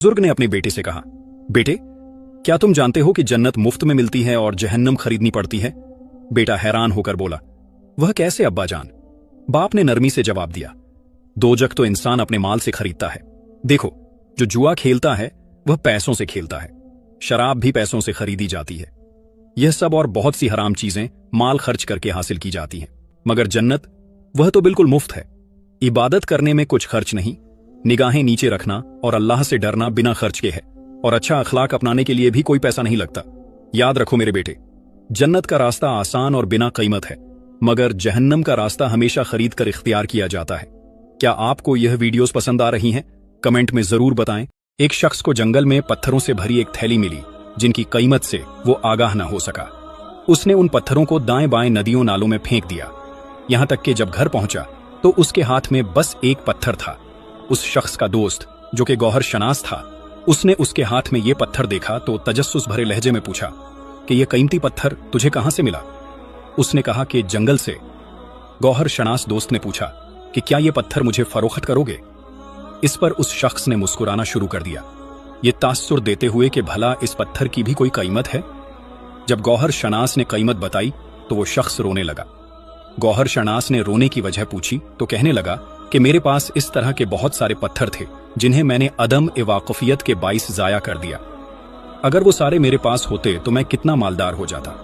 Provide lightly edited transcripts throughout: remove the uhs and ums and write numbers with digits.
बुजुर्ग ने अपने बेटे से कहा, बेटे, क्या तुम जानते हो कि जन्नत मुफ्त में मिलती है और जहन्नम खरीदनी पड़ती है? बेटा हैरान होकर बोला, वह कैसे अब्बा जान? बाप ने नरमी से जवाब दिया, दोजख तो इंसान अपने माल से खरीदता है। देखो, जो जुआ खेलता है वह पैसों से खेलता है, शराब भी पैसों से खरीदी जाती है। यह सब और बहुत सी हराम चीजें माल खर्च करके हासिल की जाती हैं, मगर जन्नत वह तो बिल्कुल मुफ्त है। इबादत करने में कुछ खर्च नहीं, निगाहें नीचे रखना और अल्लाह से डरना बिना खर्च के है, और अच्छा अखलाक अपनाने के लिए भी कोई पैसा नहीं लगता। याद रखो मेरे बेटे, जन्नत का रास्ता आसान और बिना कीमत है, मगर जहन्नम का रास्ता हमेशा खरीद कर इख्तियार किया जाता है। क्या आपको यह वीडियोस पसंद आ रही हैं? कमेंट में जरूर बताएं। एक शख्स को जंगल में पत्थरों से भरी एक थैली मिली जिनकी कीमत से वो आगाह न हो सका। उसने उन पत्थरों को दाएं बाएं नदियों नालों में फेंक दिया, यहां तक कि जब घर पहुंचा तो उसके हाथ में बस एक पत्थर था। उस शख्स का दोस्त, जो कि गौहर शनास था, उसने उसके हाथ में ये पत्थर देखा तो तजस्सुस भरे लहजे में पूछा कि यह कीमती पत्थर तुझे कहां से मिला? उसने कहा कि जंगल से। गौहर शनास दोस्त ने पूछा कि क्या यह पत्थर मुझे फरोख्त करोगे? इस पर उस शख्स ने मुस्कुराना शुरू कर दिया, ये तासुर देते हुए कि भला इस पत्थर की भी कोई कीमत है। जब गौहर शनास ने कीमत बताई तो वो शख्स रोने लगा। गौहर शनास ने रोने की वजह पूछी तो कहने लगा कि मेरे पास इस तरह के बहुत सारे पत्थर थे जिन्हें मैंने अदम वाकफियत के बाइस जाया कर दिया। अगर वो सारे मेरे पास होते तो मैं कितना मालदार हो जाता।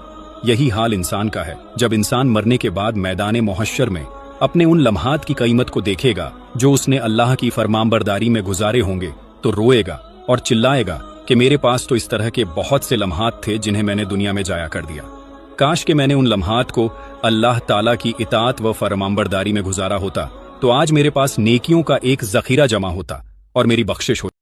यही हाल इंसान का है। जब इंसान मरने के बाद मैदान मुहश्शर में अपने उन लम्हात की कीमत को देखेगा जो उसने अल्लाह की फरमानबरदारी में गुजारे होंगे, तो रोएगा और चिल्लाएगा कि मेरे पास तो इस तरह के बहुत से लम्हात थे जिन्हें मैंने दुनिया में जाया कर दिया। काश कि मैंने उन लम्हात को अल्लाह ताला की इताअत व फरमानबरदारी में गुजारा होता, तो आज मेरे पास नेकियों का एक जखीरा जमा होता और मेरी बख्शिश होती।